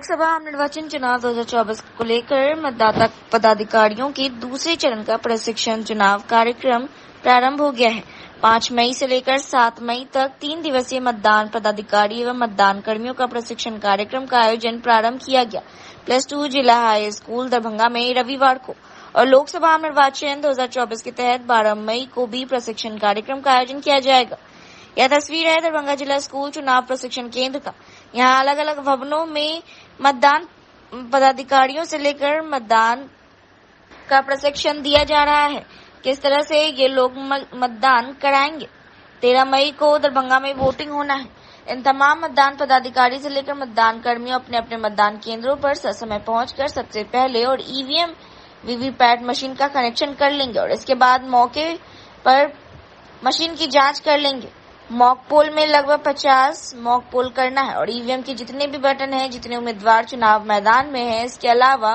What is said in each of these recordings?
लोकसभा आम निर्वाचन चुनाव 2024 को लेकर मतदाता पदाधिकारियों के दूसरे चरण का प्रशिक्षण चुनाव कार्यक्रम प्रारंभ हो गया है। 5 मई से लेकर 7 मई तक 3 दिवसीय मतदान पदाधिकारी एवं मतदान कर्मियों का प्रशिक्षण कार्यक्रम का आयोजन प्रारंभ किया गया। +2 जिला हाई स्कूल दरभंगा में रविवार को और लोकसभा आम निर्वाचन 2024 के तहत 12 मई को भी प्रशिक्षण कार्यक्रम का आयोजन किया जाएगा। यह तस्वीर है दरभंगा जिला स्कूल चुनाव प्रशिक्षण केंद्र का। यहाँ अलग अलग भवनों में मतदान पदाधिकारियों से लेकर मतदान का प्रशिक्षण दिया जा रहा है। किस तरह से ये लोग मतदान कराएंगे। 13 मई को दरभंगा में वोटिंग होना है। इन तमाम मतदान पदाधिकारी से लेकर मतदान कर्मियों अपने अपने मतदान केंद्रों पर ससमय पहुंचकर सबसे पहले और ईवीएम वीवीपैट मशीन का कनेक्शन कर लेंगे और इसके बाद मौके पर मशीन की जांच कर लेंगे। मॉक पोल में लगभग 50 मॉक पोल करना है और ईवीएम के जितने भी बटन हैं, जितने उम्मीदवार चुनाव मैदान में हैं, इसके अलावा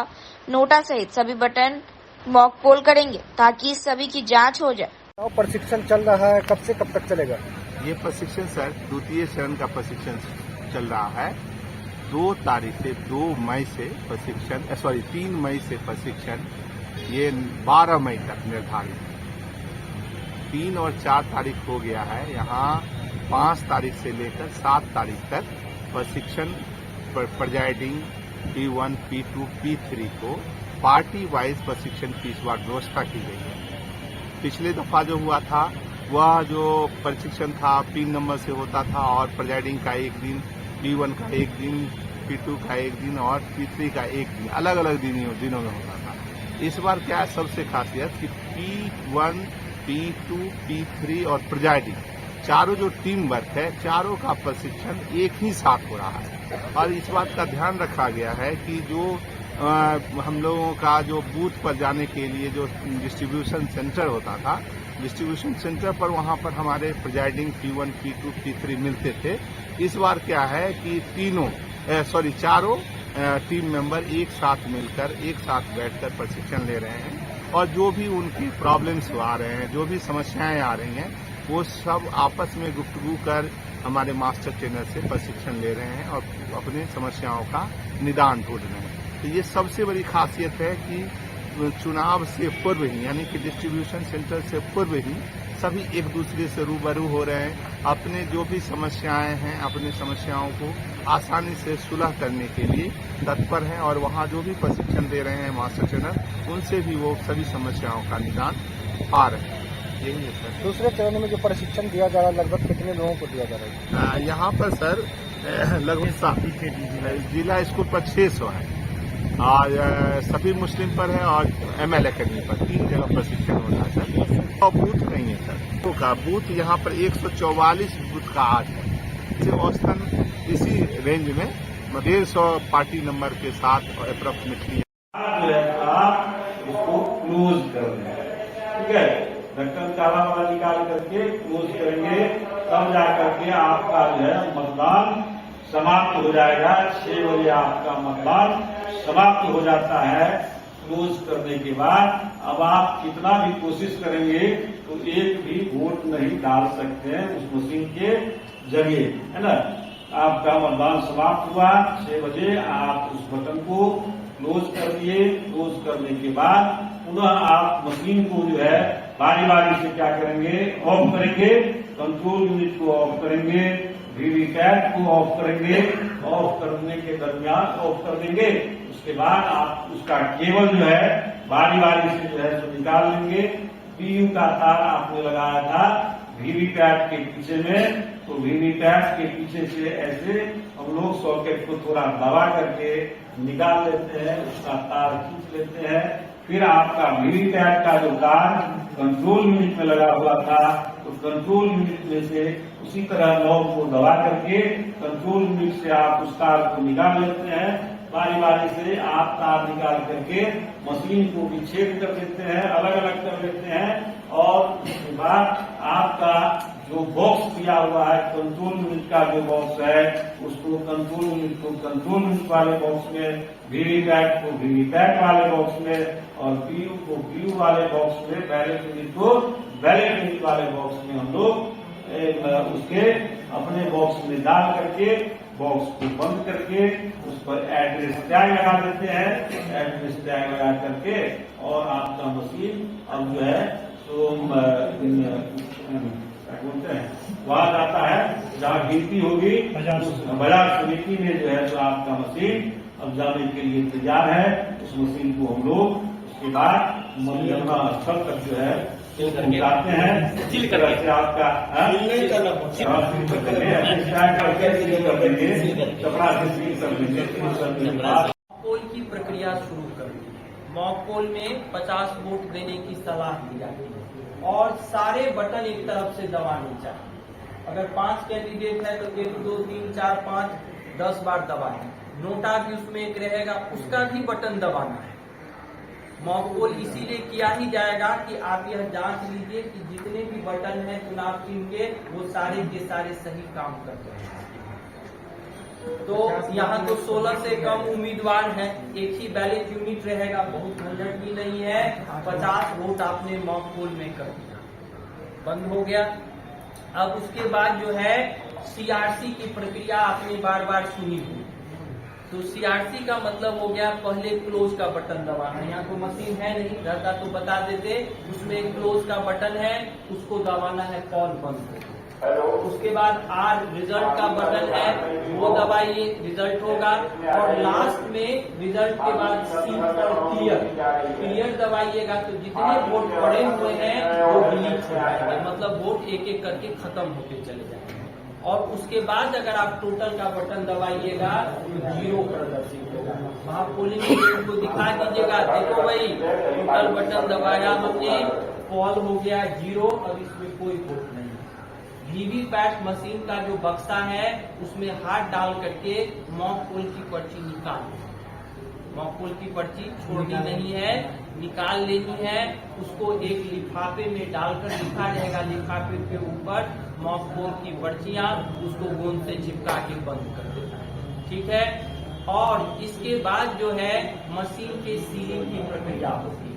नोटा सहित सभी बटन मॉक पोल करेंगे ताकि सभी की जांच हो जाए। प्रशिक्षण चल रहा है, कब से कब तक चलेगा? ये प्रशिक्षण सर द्वितीय चरण का प्रशिक्षण चल रहा है। 2 तारीख से 2 मई से प्रशिक्षण 3 मई से प्रशिक्षण, ये 12 मई तक निर्धारित। 3 और 4 तारीख हो गया है। यहाँ 5 तारीख से लेकर 7 तारीख तक प्रशिक्षण प्रिजाइडिंग P1, P2, P3 को पार्टी वाइज प्रशिक्षण की इस बार व्यवस्था की गई है। पिछले दफा जो हुआ था वह जो प्रशिक्षण था 3 नंबर से होता था और प्रिजाइडिंग का 1 दिन, P1 का 1 दिन, P2 का 1 दिन और P3 का 1 दिन, अलग अलग दिनों में होता था। इस बार क्या है सबसे खासियत कि P1, P2, P3 और प्रिजाइडिंग चारों जो टीम वर्क है, चारों का प्रशिक्षण एक ही साथ हो रहा है। और इस बात का ध्यान रखा गया है कि जो हम लोगों का जो बूथ पर जाने के लिए जो डिस्ट्रीब्यूशन सेंटर होता था, डिस्ट्रीब्यूशन सेंटर पर वहां पर हमारे प्रिजाइडिंग P1, P2, P3 मिलते थे। इस बार क्या है कि चारों टीम मेंबर एक साथ मिलकर एक साथ बैठकर प्रशिक्षण ले रहे हैं और जो भी उनकी प्रॉब्लम्स आ रहे हैं, जो भी समस्याएं आ रही हैं, वो सब आपस में गुफ्तगू कर हमारे मास्टर ट्रेनर से प्रशिक्षण ले रहे हैं और अपनी समस्याओं का निदान ढूंढ रहे हैं। तो ये सबसे बड़ी खासियत है कि चुनाव से पूर्व ही, यानी कि डिस्ट्रीब्यूशन सेंटर से पूर्व ही सभी एक दूसरे से रूबरू हो रहे हैं। अपने जो भी समस्याएं हैं, अपनी समस्याओं को आसानी से सुलह करने के लिए तत्पर हैं और वहाँ जो भी प्रशिक्षण दे रहे हैं मास्टर ट्रेनर, उनसे भी वो सभी समस्याओं का निदान पा रहे हैं। यही है सर। दूसरे चरण में जो प्रशिक्षण दिया जा रहा है लगभग कितने लोगों को दिया जा रहा है? यहाँ पर सर लगभग जिला स्कूल पर 600 है और सभी मुस्लिम पर है और ML अकेडमी पर 3 जगह प्रशिक्षण हो रहा है सर। और बूथ नहीं है सर, तो का बूथ यहाँ पर 144 बूथ का आज है। औसतन इसी रेंज में 150 पार्टी नंबर के साथ अप्रोक्सीमेटली इसको क्लोज कर दें। ठीक है, ढक्कन काला वाला निकाल करके क्लोज करेंगे, तब जाकर के आपका जो है मतदान समाप्त हो जाएगा। 6 बजे आपका मतदान समाप्त हो जाता है। क्लोज करने के बाद अब आप कितना भी कोशिश करेंगे तो एक भी वोट नहीं डाल सकते हैं उस मशीन के जरिए, है ना। आपका मतदान समाप्त हुआ 6 बजे, आप उस बटन को क्लोज कर दिए। क्लोज करने के बाद पुनः आप मशीन को जो है बारी बारी से क्या करेंगे, ऑफ करेंगे। कंट्रोल यूनिट को ऑफ करेंगे, वीवीपैट को ऑफ करेंगे। ऑफ करने के दरमियान ऑफ कर देंगे। उसके बाद आप उसका केबल जो है बारी बारी से जो है सो निकाल लेंगे। PU का तार आपने लगाया था वीवीपैट के पीछे में, तो वीवीपैट के पीछे से ऐसे हम लोग सॉकेट को थोड़ा दबा करके निकाल लेते हैं, उसका तार खींच लेते हैं। फिर आपका वीवीपैट का जो तार कंट्रोल यूनिट में लगा हुआ था, तो कंट्रोल यूनिट में से उसी तरह नॉब को दबा करके कंट्रोल यूनिट से आप उस तार को निकाल लेते हैं। बारी बारी से आप तार निकाल करके मशीन को भी छेद कर देते हैं, अलग अलग कर देते हैं और उसके बाद आपका जो बॉक्स दिया हुआ है कंट्रोल यूनिट का जो बॉक्स है, उसको कंट्रोल यूनिट को कंट्रोल यूनिट वाले बॉक्स में, वीवीपैट को वीवीपैट वाले बॉक्स में और PU को PU वाले बॉक्स में, बैलेट यूनिट को बैलेट यूनिट वाले बॉक्स में हम लोग उसके अपने बॉक्स में डाल करके बॉक्स को बंद करके उस पर एड्रेस टैग लगा देते हैं। एड्रेस टैग लगा करके और आपका मशीन अब जो है तो बोलते हैं वहां जाता है जहाँ गिनती होगी। बाजार समिति में जो है तो आपका मशीन अब जाने के लिए तैयार है। उस मशीन को हम लोग उसके बाद मतगणना स्थल तक जो है पहुंचाते हैं। जिस तरह से आपका पोल की प्रक्रिया शुरू कर दी। मॉक पोल में 50 वोट देने की सलाह दी जाती है और सारे बटन एक तरफ से दबाने चाहिए। अगर 5 कैंडिडेट है तो 1 2 3 4 5 10 बार दबाएं। नोटा भी उसमें एक रहेगा, उसका भी बटन दबाना है। मॉक पोल इसीलिए किया ही जाएगा कि आप यह जांच लीजिए कि जितने भी बटन हैं चुनाव चिन्ह के वो सारे के सारे सही काम करते हैं। तो यहाँ तो 16 से कम उम्मीदवार हैं, एक ही बैलेट यूनिट रहेगा, बहुत झंझट भी नहीं है। 50 वोट आपने मॉक पोल में कर दिया, बंद हो गया। अब उसके बाद जो है सीआरसी की प्रक्रिया आपने बार बार सुनी हुई। तो सीआरसी का मतलब हो गया पहले क्लोज का बटन दबाना। यहाँ तो मशीन है नहीं, रहता तो बता देते। उसमें क्लोज का बटन है, उसको दबाना है, कॉल बंद। उसके बाद आर रिजल्ट का बटन है, वो दबाइए, रिजल्ट होगा। और लास्ट में रिजल्ट के बाद सी पर क्लियर दबाइएगा तो जितने वोट पड़े हुए हैं वो डिलीट हो जाएंगे, मतलब वोट एक एक करके खत्म होते चले जाएंगे। और उसके बाद अगर आप टोटल का बटन दबाइएगा तो 0 प्रदर्शित होगा। वहाँ पोलिंग एजेंट को दिखा दीजिएगा, देखो भाई टोटल बटन दबाया हमने, कॉल हो गया 0, अब इसमें कोई वोट नहीं। वीवीपैट मशीन का जो बक्सा है उसमें हाथ डाल करके मॉक पोल की पर्ची निकाल, मॉक पोल की पर्ची छोड़नी नहीं है, निकाल लेनी है। उसको एक लिफाफे में डालकर लिखा रहेगा, लिफाफे के ऊपर मॉक पोल की पर्चियां, उसको गोंद से चिपका के बंद कर देना है, ठीक है। और इसके बाद जो है मशीन के सीलिंग की प्रक्रिया होगी।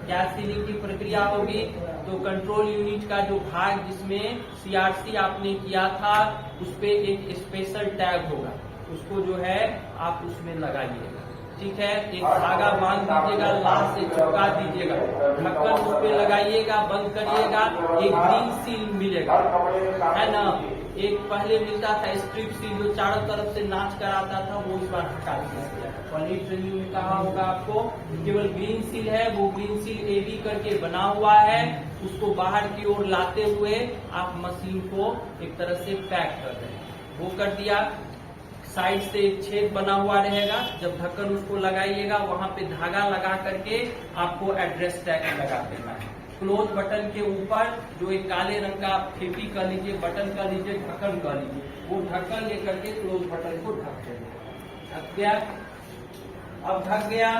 क्या सीलिंग की प्रक्रिया होगी? तो कंट्रोल यूनिट का जो भाग जिसमें सीआरसी आपने किया था उस पे एक स्पेशल टैग होगा, उसको जो है आप उसमें लगाइएगा, ठीक है। एक धागा बांध दीजिएगा, लाश से चिपका दीजिएगा, ढक्कन उस पे लगाइएगा, बंद करिएगा। एक ग्रीन सील मिलेगा, है ना। एक पहले मिलता था स्ट्रिप सील जो चारों तरफ से नाच कर आता था, वो इस बार हटा दिया। पहले ट्रेनिंग में कहा होगा आपको, केवल ग्रीन सील है, वो ग्रीन सील एबी करके बना हुआ है। उसको बाहर की ओर लाते हुए आप मशीन को एक तरह से पैक कर दें, वो कर दिया। साइड से एक छेद बना हुआ रहेगा, जब ढक्कन उसको लगाइएगा वहां पे धागा लगा करके आपको एड्रेस टैग लगा देना है। क्लोज बटन के ऊपर जो एक काले रंग का फेपी कर लीजिए, बटन कर लीजिए, ढक्कन कर लीजिए, वो ढक्कन लेकर के क्लोज बटन को ढक देंगे। ढक गया, अब ढक गया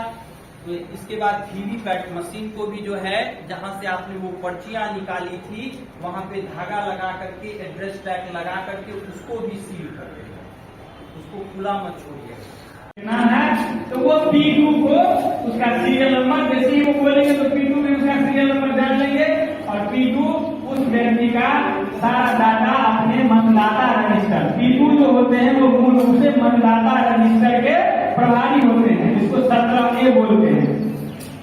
तो इसके बाद वीवीपैट मशीन को भी जो है जहां से आपने वो पर्चियां निकाली थी वहां पे धागा लगा करके एड्रेस टैग लगा करके उसको भी सील कर देंगे, उसको खुला मत छोड़िए है। तो वो P2 को उसका सीरियल नंबर, जैसे ही वो बोलेंगे तो P2 में उसका सीरियल नंबर डाल लेंगे और P2 उस व्यक्ति का सारा डाटा अपने मतदाता रजिस्टर, P2 जो होते हैं वो मूल रूप से मतदाता रजिस्टर के प्रभारी होते हैं, जिसको 17A बोलते हैं।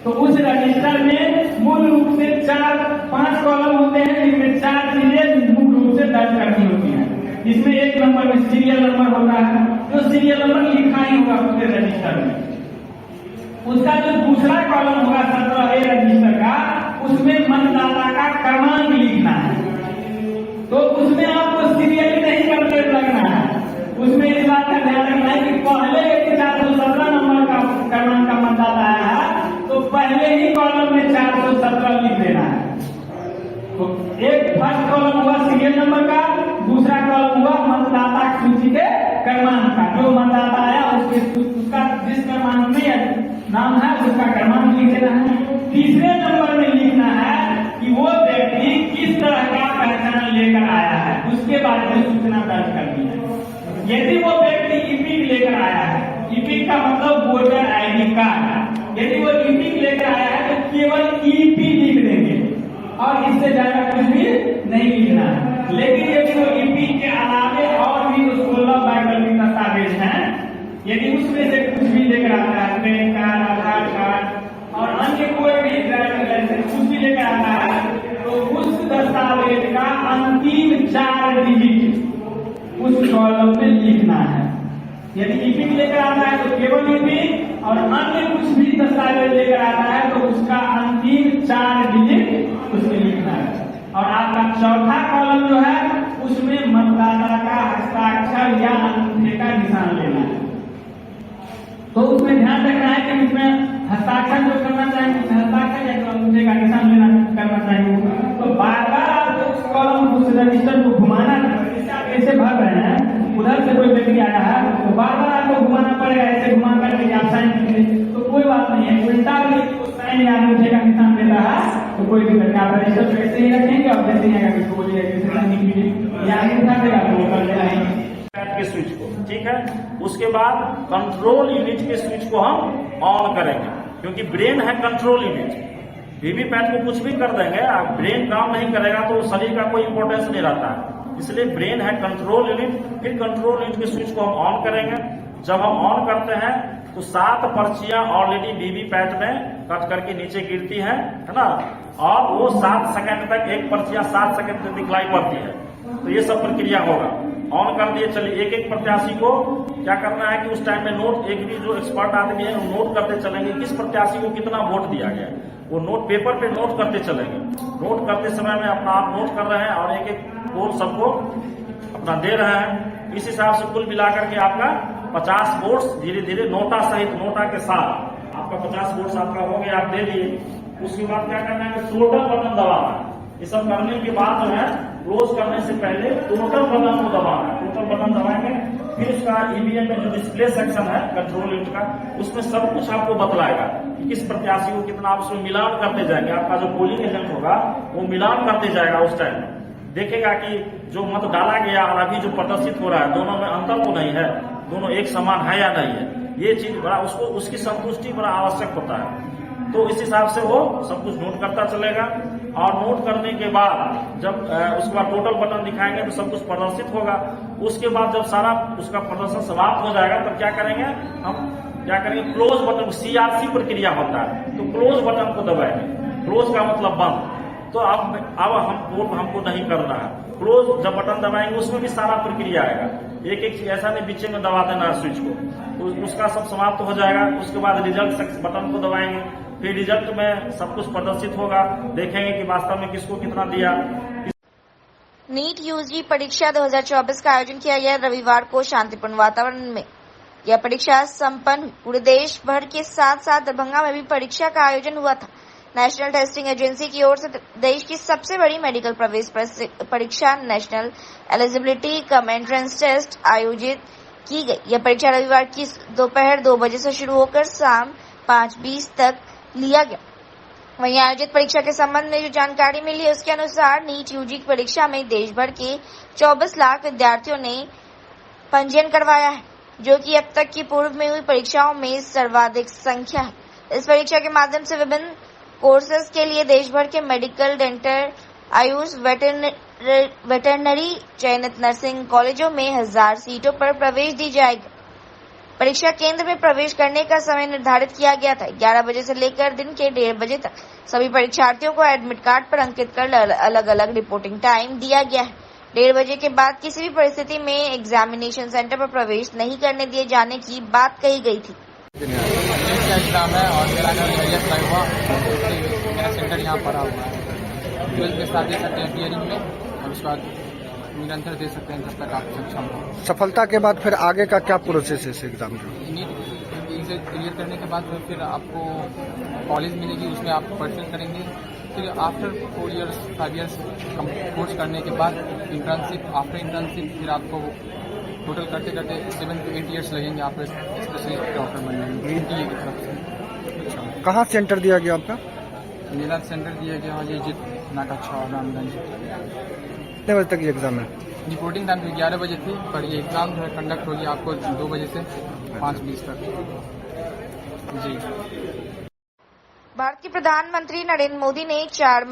तो उस रजिस्टर में मूल रूप से 4-5 कॉलम होते हैं, जिनमें 4 चीजें मूल रूप से दर्ज करनी होती है। जिसमें एक नंबर में सीरियल नंबर होता है, जो सीरियल नंबर लिखा ही होगा पूरे रजिस्टर में। उसका जो दूसरा कॉलम होगा 17A रजिस्टर का, उसमें मतदाता का क्रमांक लिखना है। तो उसमें आपको सीरियली नहीं करके लगना है, उसमें इस बात का ध्यान रखना है कि पहले 417 नंबर का क्रमांक का मतदाता आया है तो पहले ही कॉलम में 417 लिख देना है। तो एक फर्स्ट कॉलम हुआ सीरियल नंबर का, दूसरा कॉलम हुआ मतदाता सूची के क्रमांक का। जो मतदाता आया उसका जिस क्रमांक में नाम है उसका क्रमांक लिख देना है। तीसरे नंबर में लिखना है कि वो व्यक्ति किस तरह का पहचान लेकर आया है, उसके बारे में सूचना दर्ज करनी है। यदि वो व्यक्ति ईपिक लेकर आया है, ईपिक का मतलब वोटर आईडी कार्ड, यदि वो ईपिक लेकर आया है तो केवल ईपी लिख देंगे और इससे ज्यादा कुछ भी नहीं लिखना है। लेकिन यदि वो ईपी के अलावे और भी 16 वैकल्पिक दस्तावेज यदि उसमें से कुछ भी लेकर आता है, पैन कार्ड, आधार कार्ड और अन्य कोई भी ड्राइविंग लाइसेंस कुछ भी लेकर आता है, तो उस दस्तावेज का अंतिम 4 डिजिट उस कॉलम में लिखना है। यदि ईपी लेकर आता है तो केवल ईपी, और अन्य कुछ भी दस्तावेज लेकर आता है तो उसका अंतिम 4 डिजिट उसमें लिखना है। और आपका चौथा कॉलम जो है उसमें मतदाता का हस्ताक्षर या अंगूठे का निशान लेना है। तो उसमें ध्यान रखना है कि उसमें हस्ताक्षर जो करना चाहिए, हस्ताक्षर या अंगूठे का निशान लेना करना चाहिए। तो बार बार आपको उस कॉलम उस रजिस्टर को घुमाना, जैसे आप ऐसे भर रहे हैं, उधर से कोई व्यक्ति आया है तो बार बार आपको घुमाना पड़ेगा, ऐसे घुमा करके आप साइन कीजिए, तो कोई बात नहीं है। उल्टा व्यक्ति को साइन या अंगूठे का निशान देता है तो कोई दिक्कत नहीं, आप रजिस्टर पे ऐसे ही रखेंगे और जैसे ही आएगा किसको बोलिए कैसे साइन कीजिए या अंगूठा देगा तो कर देना के स्विच को, ठीक है। उसके बाद कंट्रोल यूनिट के स्विच को हम ऑन करेंगे, क्योंकि ब्रेन है कंट्रोल यूनिट। वीवीपैट को कुछ भी कर देंगे, ब्रेन काम नहीं करेगा तो शरीर का कोई इंपॉर्टेंस नहीं रहता है, इसलिए ब्रेन है कंट्रोल यूनिट। फिर कंट्रोल यूनिट के स्विच को हम ऑन करेंगे। जब हम ऑन करते हैं तो 7 पर्चियां ऑलरेडी वीवीपैट में कट करके नीचे गिरती है ना, और वो 7 सेकंड तक एक पर्चियां 7 सेकंड तक दिखलाई पड़ती है। तो ये सब प्रक्रिया होगा। ऑन कर दिए, चलिए एक एक प्रत्याशी को क्या करना है कि उस टाइम में नोट, एक भी जो एक्सपर्ट आदमी है वो नोट करते चलेंगे किस प्रत्याशी को कितना वोट दिया गया है, वो नोट पेपर पे नोट करते चलेंगे। नोट करते समय में अपना आप नोट कर रहे हैं और एक एक वोट सबको अपना दे रहे हैं। इस हिसाब से कुल मिलाकर के आपका 50 वोट्स धीरे धीरे नोटा सहित, नोटा के साथ आपका 50 वोट्स आपका हो गया, आप दे दिए। उसके बाद क्या करना है, टोटल बटन दबाना। ये सब करने के बाद जो है क्लोज करने से पहले टोटल बटन को दबाना है। टोटल बटन दबाएंगे, फिर उसका ईवीएम में जो डिस्प्ले सेक्शन है कंट्रोल यूनिट का, उसमें सब कुछ आपको बतलाएगा कि किस प्रत्याशी को कितना, आप उसमें मिलान करते जाएंगे। आपका जो पोलिंग एजेंट होगा वो मिलान करते जाएगा, उस टाइम देखेगा कि जो मत डाला गया और अभी जो प्रदर्शित हो रहा है दोनों में अंतर तो नहीं है, दोनों एक समान है या नहीं है। ये चीज बड़ा उसको, उसकी संतुष्टि बड़ा आवश्यक होता है। तो इस हिसाब से वो सब कुछ नोट करता चलेगा, और नोट करने के बाद जब उसके बाद टोटल बटन दिखाएंगे तो सब कुछ प्रदर्शित होगा। उसके बाद जब सारा उसका प्रदर्शन समाप्त हो जाएगा तब क्या करेंगे, हम क्या करेंगे, क्लोज बटन, CRC प्रक्रिया होता है, तो क्लोज बटन को दबाएंगे। क्लोज का मतलब बंद। तो अब हम वोट हमको नहीं करना है। क्लोज जब बटन दबाएंगे उसमें भी सारा प्रक्रिया आएगा, एक एक चीज ऐसा नहीं बीच में दबा देना है स्विच को, तो उसका सब समाप्त हो जाएगा। उसके बाद रिजल्ट बटन को दबाएंगे, फिर रिजल्ट में सब कुछ प्रदर्शित होगा, देखेंगे कि वास्तव में किसको कितना दिया। नीट यूजी परीक्षा 2024 का आयोजन किया गया रविवार को शांतिपूर्ण वातावरण में। यह परीक्षा संपन्न हुई। पूरे देश भर के साथ साथ दरभंगा में भी परीक्षा का आयोजन हुआ था। नेशनल टेस्टिंग एजेंसी की ओर से देश की सबसे बड़ी मेडिकल प्रवेश परीक्षा National Eligibility cum Entrance Test आयोजित की गई। यह परीक्षा रविवार की दोपहर 2 बजे से शुरू होकर शाम 5:20 तक लिया गया। वहीं आयोजित परीक्षा के संबंध में जो जानकारी मिली उसके अनुसार नीट यूजी की परीक्षा में देश भर के 24 लाख विद्यार्थियों ने पंजीयन करवाया है, जो कि अब तक की पूर्व में हुई परीक्षाओं में सर्वाधिक संख्या है। इस परीक्षा के माध्यम से विभिन्न कोर्सेज के लिए देश भर के मेडिकल, डेंटल, आयुष, वेटरनरी, चयनित नर्सिंग कॉलेजों में 1000 सीटों पर प्रवेश दी जाएगी। परीक्षा केंद्र में प्रवेश करने का समय निर्धारित किया गया था। 11 बजे से लेकर दिन के 1:30 बजे तक सभी परीक्षार्थियों को एडमिट कार्ड पर अंकित कर अलग अलग रिपोर्टिंग टाइम दिया गया है। 1:30 बजे के बाद किसी भी परिस्थिति में एग्जामिनेशन सेंटर पर प्रवेश नहीं करने दिए जाने की बात कही गई थी। एग्जाम है और मेरा नाम हुआ, मेरा सेंटर यहाँ पड़ा हुआ है। 12 के साथ दे सकते हैं थियरिंग में, और उसके बाद निरंतर दे सकते हैं जब तक आप सक्षम हो। सफलता के बाद फिर आगे का क्या प्रोसेस है इस एग्जाम का? नीट से क्लियर करने के बाद फिर आपको कॉलेज मिलेगी, उसमें आप परचेज करेंगे। फिर आफ्टर 4 इयर्स 5 इयर्स कोर्स करने के बाद इंटर्नशिप, आफ्टर इंटर्नशिप फिर आपको टोटल करते करते 7 to 8 इयर्स लगेंगे आपको स्पेशलिस्ट डॉक्टर बनने में NTA की तरफ से। कहाँ सेंटर दिया गया आपका? मेरा सेंटर दिया गया ये जित नाका 6 रामगंज। कितने बजे तक ये एग्जाम है? रिपोर्टिंग टाइम 11 बजे थी, पर ये एग्जाम जो है कंडक्ट होगी आपको 2 बजे से 5:20 तक। जी। भारत के प्रधानमंत्री नरेंद्र मोदी ने 4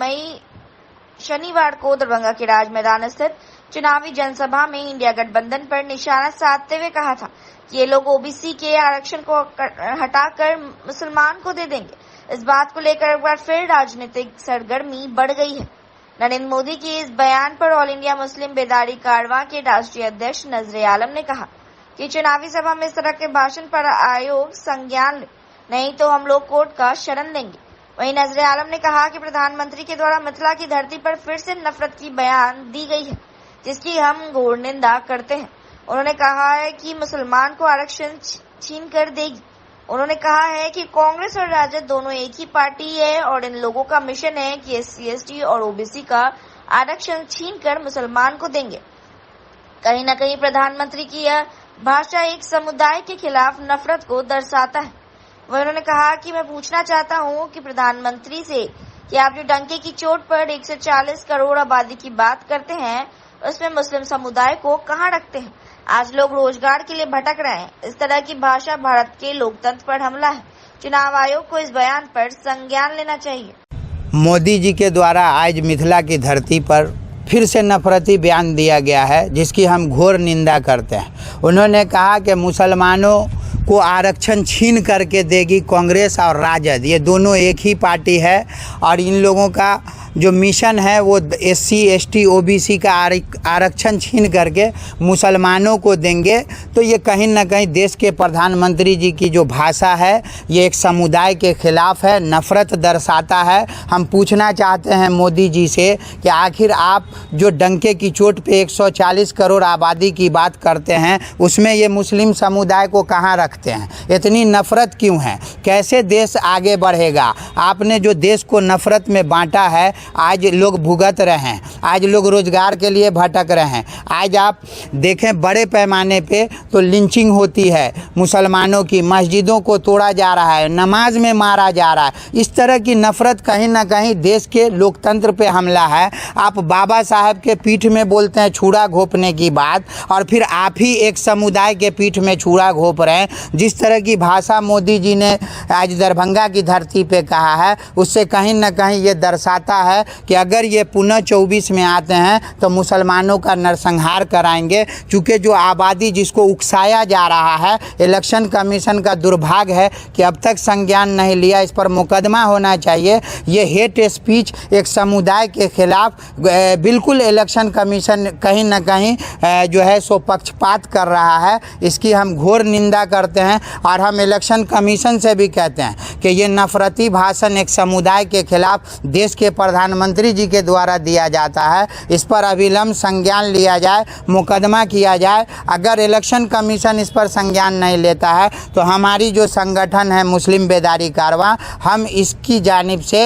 शनिवार को दरभंगा के राज मैदान स्थित चुनावी जनसभा में इंडिया गठबंधन पर निशाना साधते हुए कहा था कि ये लोग ओबीसी के आरक्षण को हटाकर मुसलमान को दे देंगे। इस बात को लेकर एक बार फिर राजनीतिक सरगर्मी बढ़ गई है। नरेंद्र मोदी के इस बयान पर ऑल इंडिया मुस्लिम बेदारी कारवां के राष्ट्रीय अध्यक्ष नजरे आलम ने कहा कि चुनावी सभा में इस तरह के भाषण पर आयोग संज्ञान ले, नहीं तो हम लोग कोर्ट का शरण देंगे। वहीं नजरे आलम ने कहा कि प्रधानमंत्री के द्वारा मिथिला की धरती पर फिर से नफरत की बयान दी गई है, जिसकी हम घोर निंदा करते हैं। उन्होंने कहा है कि मुसलमान को आरक्षण छीन कर देगी। उन्होंने कहा है कि कांग्रेस और राजद दोनों एक ही पार्टी है और इन लोगों का मिशन है कि SC, ST और OBC का आरक्षण छीन कर मुसलमान को देंगे। कहीं न कहीं प्रधानमंत्री की यह भाषा एक समुदाय के खिलाफ नफरत को दर्शाता है। वह उन्होंने कहा कि मैं पूछना चाहता हूं कि प्रधानमंत्री से कि आप जो डंके की चोट पर 140 करोड़ आबादी की बात करते हैं, उसमें मुस्लिम समुदाय को कहां रखते हैं? आज लोग रोजगार के लिए भटक रहे हैं। इस तरह की भाषा भारत के लोकतंत्र पर हमला है। चुनाव आयोग को इस बयान पर संज्ञान लेना चाहिए। मोदी जी के द्वारा आज मिथिला की धरती पर फिर से नफरती बयान दिया गया है, जिसकी हम घोर निंदा करते हैं। उन्होंने कहा कि मुसलमानों को आरक्षण छीन करके देगी कांग्रेस और राजद, ये दोनों एक ही पार्टी है और इन लोगों का जो मिशन है वो SC, ST, OBC का आरक्षण छीन करके मुसलमानों को देंगे। तो ये कहीं ना कहीं देश के प्रधानमंत्री जी की जो भाषा है ये एक समुदाय के खिलाफ है, नफरत दर्शाता है। हम पूछना चाहते हैं मोदी जी से कि आखिर आप जो डंके की चोट पे 140 करोड़ आबादी की बात करते हैं, उसमें ये मुस्लिम समुदाय को कहाँ रखते हैं? इतनी नफरत क्यों है? कैसे देश आगे बढ़ेगा? आपने जो देश को नफरत में बांटा है, आज लोग भुगत रहे हैं, आज लोग रोजगार के लिए भटक रहे हैं। आज आप देखें बड़े पैमाने पे तो लिंचिंग होती है मुसलमानों की, मस्जिदों को तोड़ा जा रहा है, नमाज में मारा जा रहा है। इस तरह की नफरत कहीं ना कहीं देश के लोकतंत्र पे हमला है। आप बाबा साहब के पीठ में बोलते हैं छुरा घोंपने की बात, और फिर आप ही एक समुदाय के पीठ में छुरा घोंप रहे हैं। जिस तरह की भाषा मोदी जी ने आज दरभंगा की धरती पे कहा है, उससे कहीं ना कहीं ये दर्शाता है कि अगर ये पुनः 24 में आते हैं तो मुसलमानों का नरसंहार कराएंगे। चूँकि जो आबादी जिसको उकसाया जा रहा है, इलेक्शन कमीशन का दुर्भाग्य है कि अब तक संज्ञान नहीं लिया, इस पर मुकदमा होना चाहिए। ये हेट स्पीच एक समुदाय के खिलाफ बिल्कुल इलेक्शन कमीशन कहीं ना कहीं जो है सो पक्षपात कर रहा है। इसकी हम घोर निंदा करते हैं और हम इलेक्शन कमीशन से भी कहते हैं कि ये नफरती भाषण एक समुदाय के खिलाफ देश के प्रधानमंत्री जी के द्वारा दिया जाता है। इस पर अविलंब संज्ञान लिया जाए, मुकदमा किया जाए। अगर इलेक्शन कमीशन इस पर संज्ञान नहीं लेता है तो हमारी जो संगठन है मुस्लिम बेदारी कारवां, हम इसकी जानिब से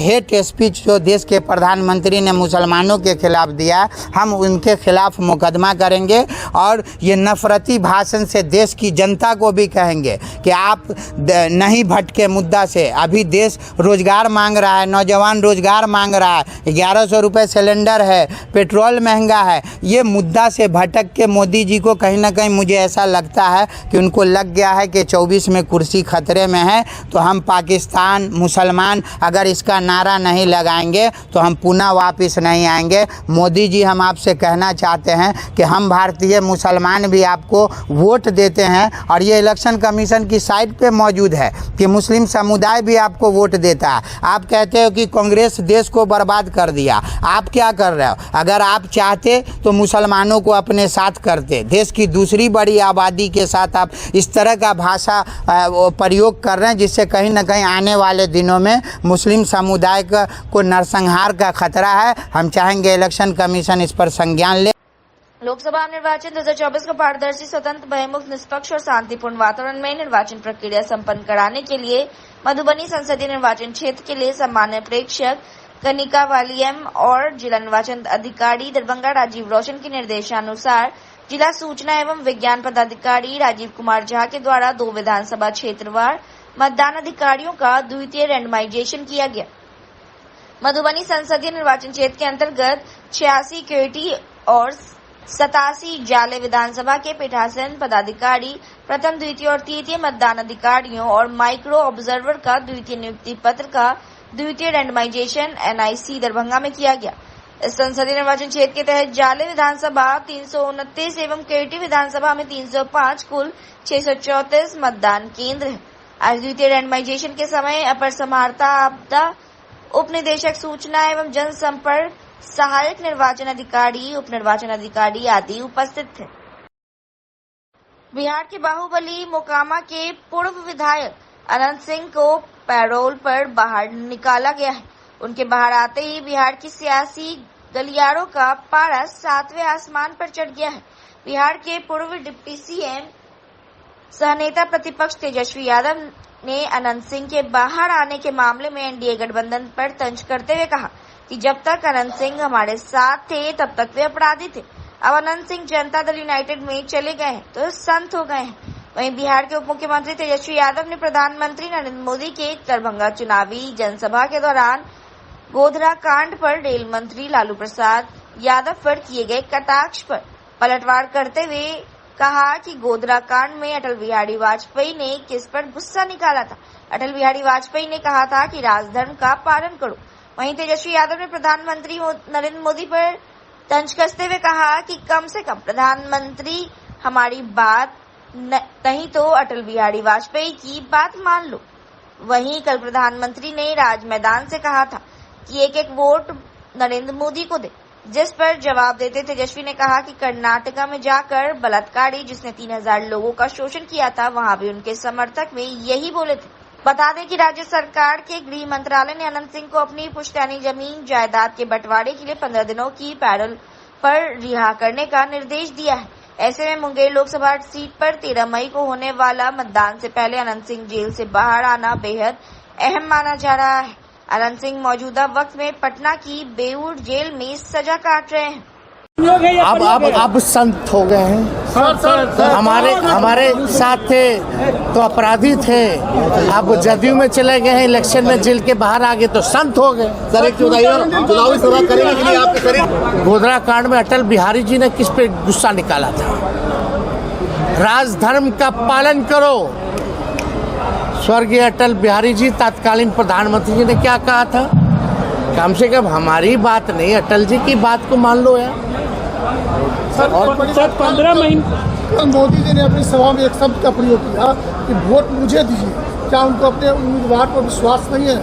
हेट स्पीच जो देश के प्रधानमंत्री ने मुसलमानों के खिलाफ दिया, हम उनके खिलाफ मुकदमा करेंगे और ये नफरती भाषण से देश की जनता को भी कहेंगे कि आप नहीं भटके मुद्दा से। अभी देश रोजगार मांग रहा है, नौजवान रोजगार मांग रहा है, 1100 रुपये सिलेंडर है, पेट्रोल महंगा है। ये मुद्दा से भटक के मोदी जी को कहीं ना कहीं मुझे ऐसा लगता है कि उनको लग गया है कि 24 में कुर्सी खतरे में है, तो हम पाकिस्तान मुसलमान अगर इसका नारा नहीं लगाएंगे तो हम पुनः वापस नहीं आएंगे। मोदी जी, हम आपसे कहना चाहते हैं कि हम भारतीय मुसलमान भी आपको वोट देते हैं और ये इलेक्शन कमीशन की साइट पे मौजूद है कि मुस्लिम समुदाय भी आपको वोट देता है। आप कहते हो कि कांग्रेस देश को बर्बाद कर दिया, आप क्या कर रहे हो? अगर आप चाहते तो मुसलमानों को अपने साथ करते। देश की दूसरी बड़ी आबादी के साथ आप इस तरह का भाषा प्रयोग कर रहे हैं, जिससे कहीं ना कहीं आने वाले दिनों में मुस्लिम समुदाय को नरसंहार का खतरा है। हम चाहेंगे इलेक्शन कमीशन इस पर संज्ञान ले। लोकसभा निर्वाचन 2024 को पारदर्शी, स्वतंत्र, भयमुक्त, निष्पक्ष और शांतिपूर्ण वातावरण में निर्वाचन प्रक्रिया संपन्न कराने के लिए मधुबनी संसदीय निर्वाचन क्षेत्र के लिए सम्मान्य प्रेक्षक कनिका वालियम और जिला निर्वाचन अधिकारी दरभंगा राजीव रोशन के निर्देशानुसार जिला सूचना एवं विज्ञान पदाधिकारी राजीव कुमार झा के द्वारा 2 विधानसभा क्षेत्रवार मतदान अधिकारियों का द्वितीय रैंडमाइजेशन किया गया। मधुबनी संसदीय निर्वाचन क्षेत्र के अंतर्गत 86 क्योटी और 87 जाले विधानसभा के पीठासीन पदाधिकारी प्रथम, द्वितीय और तृतीय मतदान अधिकारियों और माइक्रो ऑब्जर्वर का द्वितीय नियुक्ति पत्र का द्वितीय रैंडमाइजेशन NIC दरभंगा में किया गया। इस संसदीय निर्वाचन क्षेत्र के तहत जाले विधानसभा 329 एवं केवटी विधानसभा में 305 कुल 634 मतदान केंद्र है। आज द्वितीय रैंडमाइजेशन के समय अपर समाहर्ता आपदा, उप निदेशक सूचना एवं जनसंपर्क, सहायक निर्वाचन अधिकारी, उप निर्वाचन अधिकारी आदि उपस्थित थे। बिहार के बाहुबली मोकामा के पूर्व विधायक अनंत सिंह को पैरोल पर बाहर निकाला गया है। उनके बाहर आते ही बिहार की सियासी गलियारों का पारा 7वें आसमान पर चढ़ गया है। बिहार के पूर्व डिप्टी CM सह नेता प्रतिपक्ष तेजस्वी यादव ने अनंत सिंह के बाहर आने के मामले में NDA गठबंधन पर तंज करते हुए कहा कि जब तक अनंत सिंह हमारे साथ थे तब तक वे अपराधी थे। अब अनंत सिंह जनता दल यूनाइटेड में चले गए हैं तो संत हो गए हैं। वहीं बिहार के उप मुख्यमंत्री तेजस्वी यादव ने प्रधानमंत्री नरेंद्र मोदी के दरभंगा चुनावी जनसभा के दौरान गोधरा कांड पर रेल मंत्री लालू प्रसाद यादव पर किए गए कटाक्ष पर पलटवार करते हुए कहा कि गोधरा कांड में अटल बिहारी वाजपेयी ने किस पर गुस्सा निकाला था। अटल बिहारी वाजपेयी ने कहा था कि राजधर्म का पालन करो। वहीं तेजस्वी यादव ने प्रधानमंत्री नरेंद्र मोदी पर तंज कसते हुए कहा कि कम से कम प्रधानमंत्री हमारी बात नहीं तो अटल बिहारी वाजपेयी की बात मान लो। वहीं कल प्रधानमंत्री ने राज मैदान से कहा था कि एक एक वोट नरेंद्र मोदी को दे, जिस पर जवाब देते तेजस्वी ने कहा कि कर्नाटका में जाकर बलात्कारी जिसने 3000 लोगों का शोषण किया था वहां भी उनके समर्थक में यही बोले थे। बता दें कि राज्य सरकार के गृह मंत्रालय ने अनंत सिंह को अपनी पुश्तैनी जमीन जायदाद के बंटवारे के लिए 15 दिनों की पैरोल पर रिहा करने का निर्देश दिया है। ऐसे में मुंगेर लोकसभा सीट पर 13 मई को होने वाला मतदान से पहले अनंत सिंह जेल से बाहर आना बेहद अहम माना जा रहा है। अनंत सिंह मौजूदा वक्त में पटना की बेऊर जेल में सजा काट रहे हैं। अब संत हो गए हैं। हमारे साथ थे तो अपराधी थे, अब जदयू में चले गए हैं, इलेक्शन में जेल के बाहर आ गए तो संत हो गए। सर, एक चुनावी सभा करेंगे कि नहीं आपके करीब? गोधरा कांड में अटल बिहारी जी ने किस पे गुस्सा निकाला था? राजधर्म का पालन करो। स्वर्गीय अटल बिहारी जी तत्कालीन प्रधानमंत्री जी ने क्या कहा था? कम से कम हमारी बात नहीं, अटल जी की बात को मान लो यार। और 15 महीने मोदी जी ने अपनी सभा में एक शब्द का प्रयोग किया कि वोट मुझे दीजिए। क्या उनको अपने उम्मीदवार पर विश्वास नहीं है?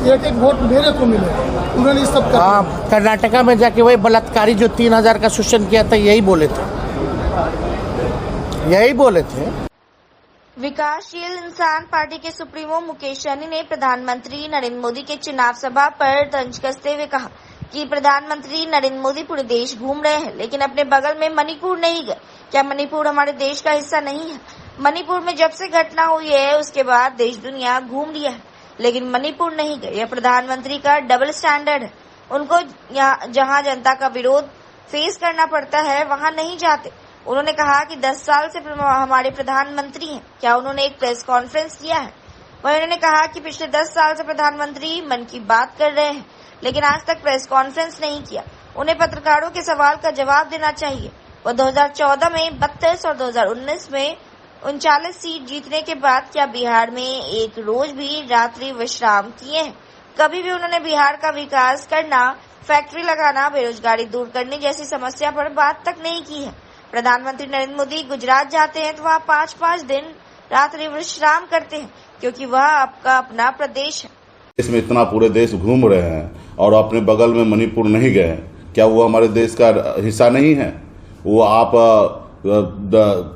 एक एक वोट मेरे को मिले। उन्होंने इस सब कहा। कर्नाटका में जाके वही बलात्कारी जो 3000 का शोषण किया था यही बोले थे। विकासशील इंसान पार्टी के सुप्रीमो मुकेश सहनी ने प्रधानमंत्री नरेंद्र मोदी के चुनाव सभा पर तंज कसते हुए कहा कि प्रधानमंत्री नरेंद्र मोदी पूरे देश घूम रहे हैं लेकिन अपने बगल में मणिपुर नहीं गए। क्या मणिपुर हमारे देश का हिस्सा नहीं है? मणिपुर में जब से घटना हुई है उसके बाद देश दुनिया घूम लिया है लेकिन मणिपुर नहीं गए। यह प्रधानमंत्री का डबल स्टैंडर्ड है। उनको जहां जनता का विरोध फेस करना पड़ता है वहां नहीं जाते। उन्होंने कहा कि 10 साल से हमारे प्रधानमंत्री हैं, क्या उन्होंने एक प्रेस कॉन्फ्रेंस किया है? वहीं उन्होंने कहा कि पिछले 10 साल से प्रधानमंत्री मन की बात कर रहे हैं लेकिन आज तक प्रेस कॉन्फ्रेंस नहीं किया। उन्हें पत्रकारों के सवाल का जवाब देना चाहिए। वो 2014 में 32 और 2019 में 39 सीट जीतने के बाद क्या बिहार में एक रोज भी रात्रि विश्राम किए हैं? कभी भी उन्होंने बिहार का विकास करना, फैक्ट्री लगाना, बेरोजगारी दूर करने जैसी समस्या पर बात तक नहीं की है। प्रधानमंत्री नरेंद्र मोदी गुजरात जाते हैं तो वहाँ 5-5 दिन रात्रि विश्राम करते हैं क्योंकि वह आपका अपना प्रदेश है। इसमें इतना पूरे देश घूम रहे हैं और अपने बगल में मणिपुर नहीं गए हैं। क्या वो हमारे देश का हिस्सा नहीं है? वो आप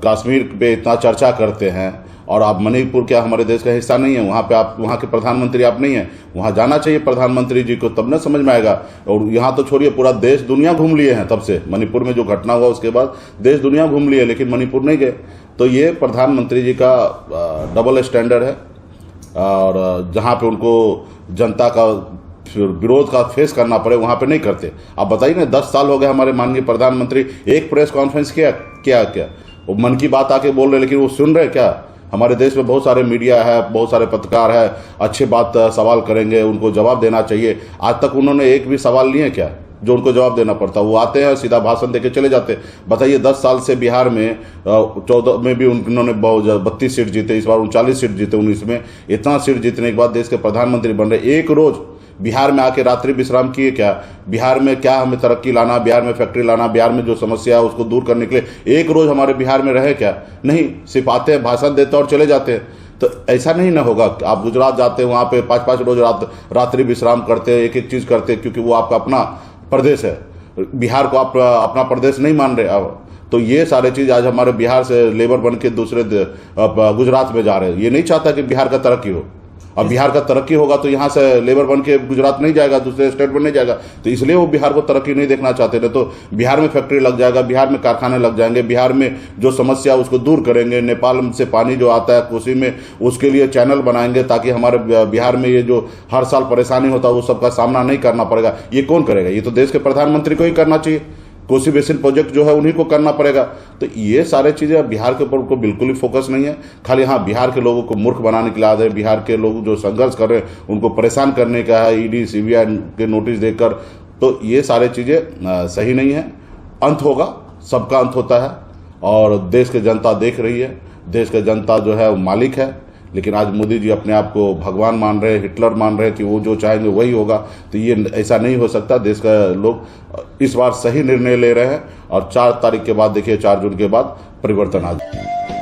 कश्मीर पे इतना चर्चा करते हैं और आप मणिपुर क्या हमारे देश का हिस्सा नहीं है? वहाँ पे आप वहाँ के प्रधानमंत्री आप नहीं है। वहाँ जाना चाहिए प्रधानमंत्री जी को, तब न समझ में आएगा। और यहाँ तो छोड़िए, पूरा देश दुनिया घूम लिए हैं तब से। मणिपुर में जो घटना हुआ उसके बाद देश दुनिया घूम लिए लेकिन मणिपुर नहीं गए। तो ये प्रधानमंत्री जी का डबल स्टैंडर्ड है और जहाँ पे उनको जनता का विरोध का फेस करना पड़े वहां पे नहीं करते। आप बताइए ना, 10 साल हो गए हमारे माननीय प्रधानमंत्री एक प्रेस कॉन्फ्रेंस क्या वो मन की बात आके बोल रहे लेकिन वो सुन रहे क्या? हमारे देश में बहुत सारे मीडिया है, बहुत सारे पत्रकार है, अच्छे बात सवाल करेंगे, उनको जवाब देना चाहिए। आज तक उन्होंने एक भी सवाल लिए क्या जो उनको जवाब देना पड़ता? वो आते हैं सीधा भाषण देके चले जाते। बताइए 10 साल से बिहार में 14 में भी उन्होंने 32 सीट जीते, इस बार 39 सीट जीते 19 में। इतना सीट जीतने के बाद देश के प्रधानमंत्री बन रहे। बिहार में आके रात्रि विश्राम किए क्या? बिहार में क्या हमें तरक्की लाना, बिहार में फैक्ट्री लाना, बिहार में जो समस्या है उसको दूर करने के लिए एक रोज हमारे बिहार में रहे क्या? नहीं, सिर्फ आते हैं, भाषण देते और चले जाते हैं। तो ऐसा नहीं ना होगा। आप गुजरात जाते हैं, वहां पे 5-5 रोज रात्रि विश्राम करते हैं, एक एक चीज करते हैं, क्योंकि वो आपका अपना प्रदेश है। बिहार को आप अपना प्रदेश नहीं मान रहे। अब तो ये सारे चीज आज हमारे बिहार से लेबर बन के दूसरे गुजरात में जा रहे हैं। ये नहीं चाहता कि बिहार का तरक्की हो। अब बिहार का तरक्की होगा तो यहाँ से लेबर बन के गुजरात नहीं जाएगा, दूसरे स्टेट में नहीं जाएगा, तो इसलिए वो बिहार को तरक्की नहीं देखना चाहते थे। तो बिहार में फैक्ट्री लग जाएगा, बिहार में कारखाने लग जाएंगे, बिहार में जो समस्या उसको दूर करेंगे। नेपाल से पानी जो आता है कोसी में, उसके लिए चैनल बनाएंगे ताकि हमारे बिहार में ये जो हर साल परेशानी होता है वो सबका सामना नहीं करना पड़ेगा। ये कौन करेगा? ये तो देश के प्रधानमंत्री को ही करना चाहिए। कोसी बेसिन प्रोजेक्ट जो है उन्हीं को करना पड़ेगा। तो ये सारे चीजें बिहार के ऊपर को बिल्कुल ही फोकस नहीं है। खाली हाँ, बिहार के लोगों को मूर्ख बनाने के लिए, बिहार के लोग जो संघर्ष कर रहे हैं उनको परेशान करने का है, ईडी सीबीआई के नोटिस देकर। तो ये सारे चीजें सही नहीं है। अंत होगा, सबका अंत होता है और देश की जनता देख रही है। देश की जनता जो है वो मालिक है, लेकिन आज मोदी जी अपने आप को भगवान मान रहे हैं, हिटलर मान रहे हैं कि वो जो चाहेंगे वही होगा। तो ये ऐसा नहीं हो सकता। देश का लोग इस बार सही निर्णय ले रहे हैं और 4 तारीख के बाद देखिए, 4 जून के बाद परिवर्तन आ जाए।